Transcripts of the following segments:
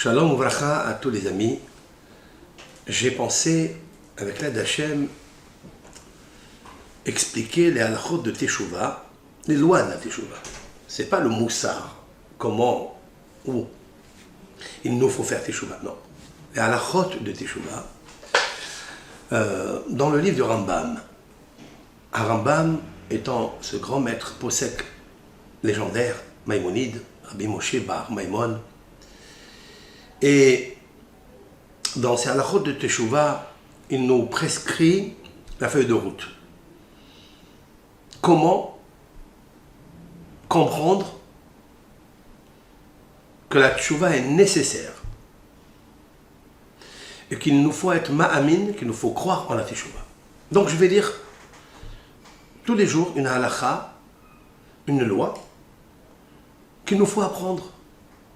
Shalom Uvracha à tous les amis. J'ai pensé, avec l'aide d'Hachem, expliquer les halachot de Teshuvah, les lois de la Teshuvah. C'est pas le moussar, comment, où il nous faut faire Teshuvah, non. Les halachot de Teshuvah, dans le livre du Rambam. Rambam étant ce grand maître posek légendaire, Maïmonide, Rabbi Moshe Bar Maïmon. Et dans ces halachot de Teshuvah, il nous prescrit la feuille de route. Comment comprendre que la Teshuvah est nécessaire et qu'il nous faut être ma'amin, qu'il nous faut croire en la Teshuvah. Donc je vais dire tous les jours une halakha, une loi qu'il nous faut apprendre,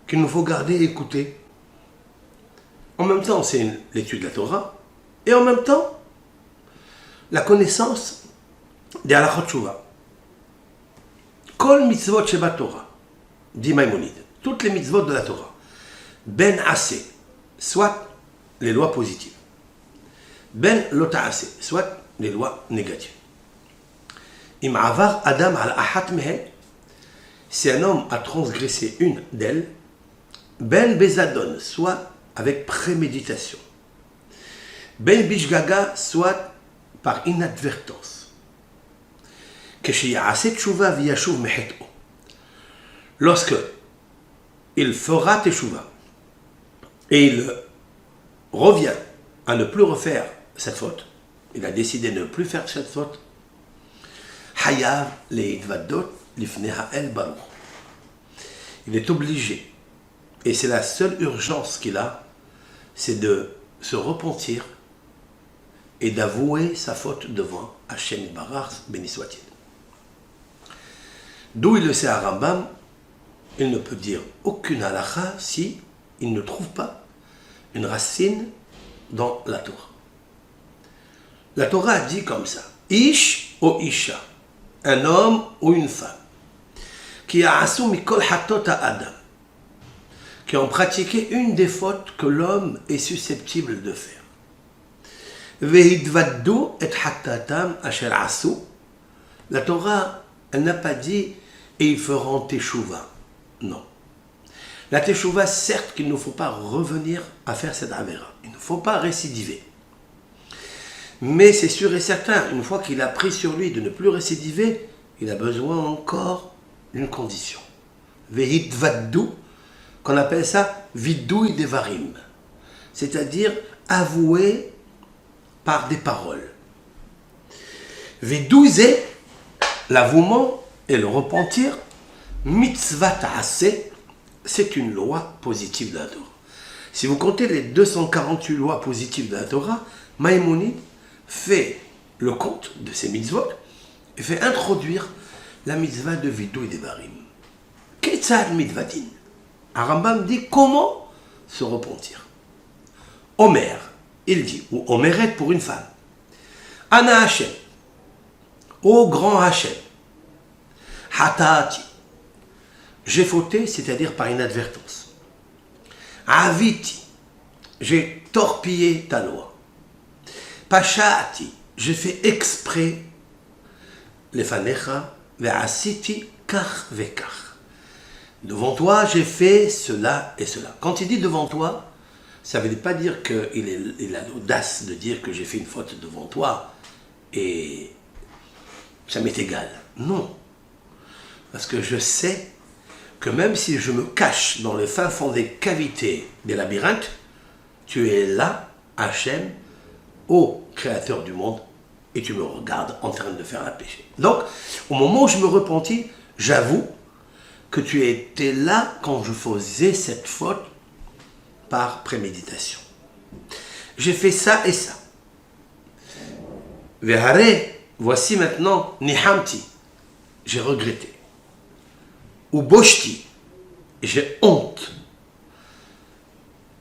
qu'il nous faut garder et écouter. En même temps, c'est l'étude de la Torah, et en même temps, la connaissance des halachot Teshuvah. Kol mitzvot sheba Torah, dit Maïmonide, toutes les mitzvot de la Torah, ben assez, soit les lois positives, ben lota assez, soit les lois négatives. Im avar adam al ahat mehe, si un homme a transgressé une d'elles, ben bezadon, soit avec préméditation, ben bishgaga, soit par inadvertance, lorsque il fera teshuvah et il revient à ne plus refaire cette faute, il a décidé de ne plus faire cette faute, hayav leidvadot lifnei ha'el baruch, il est obligé, et c'est la seule urgence qu'il a, c'est de se repentir et d'avouer sa faute devant Hachem Barach, béni soit-il. D'où il le sait à Rambam, il ne peut dire aucune halakha si il ne trouve pas une racine dans la Torah. La Torah a dit comme ça, Ish ou Isha, un homme ou une femme, qui a assoum mikol hatot Adam, qui ont pratiqué une des fautes que l'homme est susceptible de faire. Vehidvaddu et hatatam asher asu. La Torah, elle n'a pas dit et ils feront teshuvah. Non. La teshuvah, certes qu'il ne faut pas revenir à faire cette avéra. Il ne faut pas récidiver. Mais c'est sûr et certain, une fois qu'il a pris sur lui de ne plus récidiver, il a besoin encore d'une condition. Vehidvaddu, qu'on appelle ça vidouille devarim, c'est-à-dire avouer par des paroles. Vidouille, l'avouement et le repentir, mitzvat aseh, c'est une loi positive de la Torah. Si vous comptez les 248 lois positives de la Torah, Maïmonide fait le compte de ces mitzvot et fait introduire la mitzvah de vidouille devarim. Ketzad mitzvatin. Rambam dit comment se repentir. Omer, il dit, ou Omeret pour une femme. Ana Hachem, ô grand Hachem, Hatati, j'ai fauté, c'est-à-dire par inadvertance. Aviti, j'ai torpillé ta loi. Pashati, j'ai fait exprès les fanecha, ve'asiti kach ve'kach. Devant toi, j'ai fait cela et cela. Quand il dit devant toi, ça ne veut pas dire qu'il a l'audace de dire que j'ai fait une faute devant toi et ça m'est égal. Non. Parce que je sais que même si je me cache dans le fin fond des cavités des labyrinthes, tu es là, Hachem, ô créateur du monde, et tu me regardes en train de faire un péché. Donc, au moment où je me repentis, j'avoue que tu étais là quand je faisais cette faute par préméditation. J'ai fait ça et ça. Vehare, voici maintenant, nihamti, j'ai regretté. Ou boshti, j'ai honte.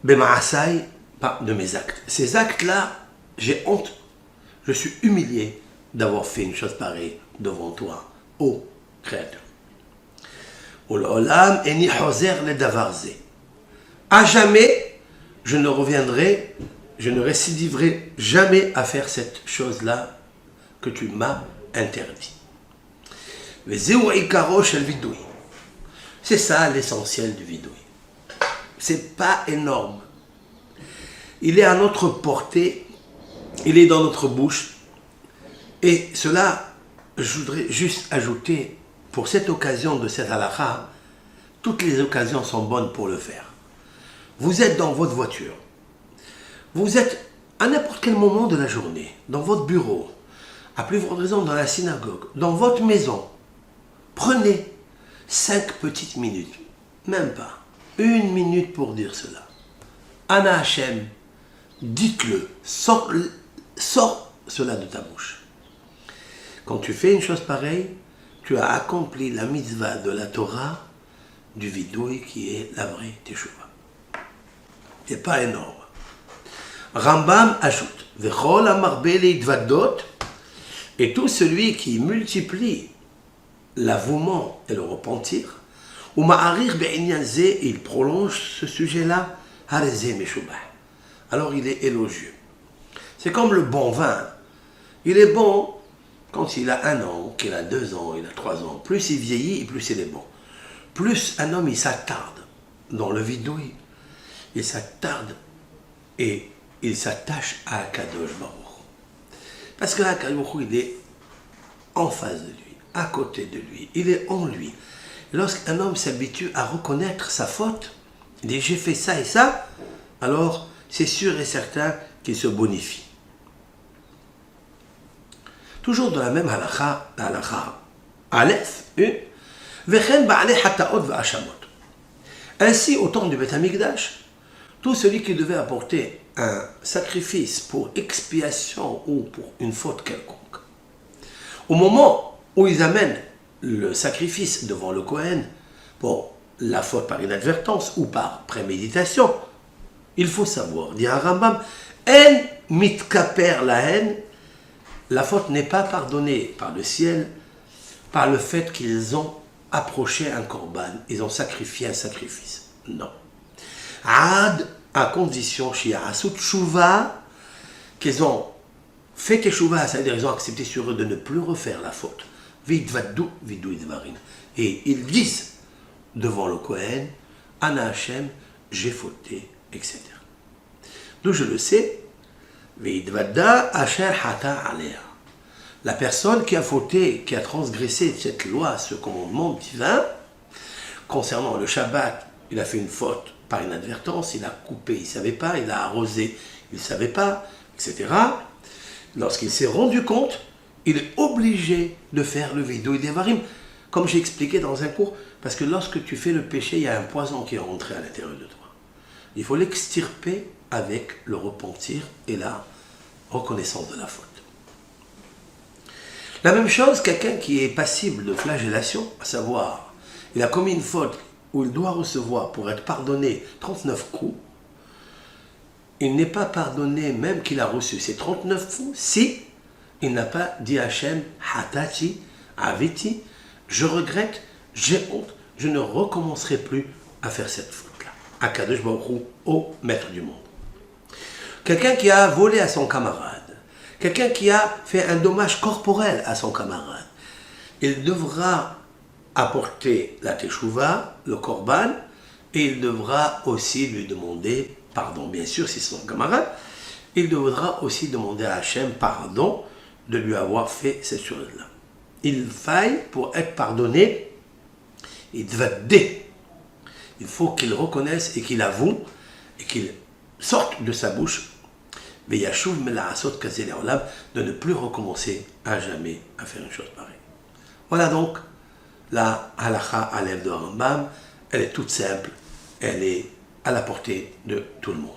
Bemaasai, de mes actes. Ces actes-là, j'ai honte. Je suis humilié d'avoir fait une chose pareille devant toi, ô Créateur. À jamais, je ne reviendrai, je ne récidiverai jamais à faire cette chose-là que tu m'as interdit. C'est ça l'essentiel du vidoui. C'est pas énorme. Il est à notre portée, il est dans notre bouche. Et cela, je voudrais juste ajouter, pour cette occasion de cette halakha, toutes les occasions sont bonnes pour le faire. Vous êtes dans votre voiture. Vous êtes à n'importe quel moment de la journée, dans votre bureau, à plus forte raison dans la synagogue, dans votre maison. Prenez 5 petites minutes, même pas, 1 minute pour dire cela. Ana Hashem, dites-le, sors cela de ta bouche. Quand tu fais une chose pareille, tu as accompli la mitzvah de la Torah du vidoui qui est la vraie teshuva. C'est pas énorme. Rambam ajoute, Vechol amarbe leidvadot, et tout celui qui multiplie l'avouement et le repentir, ou ma'arir be'inyan ze, il prolonge ce sujet-là, hareze meshubah. Alors il est élogieux. C'est comme le bon vin. Il est bon quand il a 1 an, qu'il a 2 ans, il a 3 ans. Plus il vieillit, plus il est bon. Plus un homme, il s'attarde dans le vidoui, il s'attarde et il s'attache à Akadosh Baruch. Parce que Akadosh Baruch, il est en face de lui, à côté de lui, il est en lui. Lorsqu'un homme s'habitue à reconnaître sa faute, il dit j'ai fait ça et ça, alors c'est sûr et certain qu'il se bonifie. Toujours dans la même halakha, Aleph, Vechen ba'aleh hataot ve'ashamot. Ainsi, au temps du Beth Amikdash, tout celui qui devait apporter un sacrifice pour expiation ou pour une faute quelconque, au moment où ils amènent le sacrifice devant le Kohen pour la faute par inadvertance ou par préméditation, il faut savoir, dit un Rambam, en mitkaper la haine, la faute n'est pas pardonnée par le ciel par le fait qu'ils ont approché un korban, ils ont sacrifié un sacrifice. Non. Ad, à condition, shi'asut tshuva, qu'ils ont fait teshuva, c'est-à-dire ils ont accepté sur eux de ne plus refaire la faute. Vidvaddu vidu idvarin. Et ils disent devant le Kohen, Ana Hashem, j'ai fauté, etc. D'où je le sais, Vidvadda asher hata alea. La personne qui a fauté, qui a transgressé cette loi, ce commandement divin, concernant le Shabbat, il a fait une faute par inadvertance, il a coupé, il ne savait pas, il a arrosé, il ne savait pas, etc. Lorsqu'il s'est rendu compte, il est obligé de faire le vidoui devarim, comme j'ai expliqué dans un cours, parce que lorsque tu fais le péché, il y a un poison qui est rentré à l'intérieur de toi. Il faut l'extirper avec le repentir et la reconnaissance de la faute. La même chose, quelqu'un qui est passible de flagellation, à savoir, il a commis une faute où il doit recevoir pour être pardonné 39 coups, il n'est pas pardonné même qu'il a reçu ces 39 coups si il n'a pas dit Hachem, Hatati, Aviti, je regrette, j'ai honte, je ne recommencerai plus à faire cette faute-là. Akadosh Baruch Hu, au maître du monde. Quelqu'un qui a volé à son camarade, quelqu'un qui a fait un dommage corporel à son camarade, il devra apporter la teshuva, le korban, et il devra aussi lui demander pardon, bien sûr, si c'est son camarade, il devra aussi demander à Hachem pardon de lui avoir fait cette chose-là. Il faille, pour être pardonné, il doit il faut qu'il reconnaisse et qu'il avoue et qu'il sorte de sa bouche de ne plus recommencer à jamais à faire une chose pareille. Voilà donc la halakha Aleph de Rambam. Elle est toute simple, elle est à la portée de tout le monde.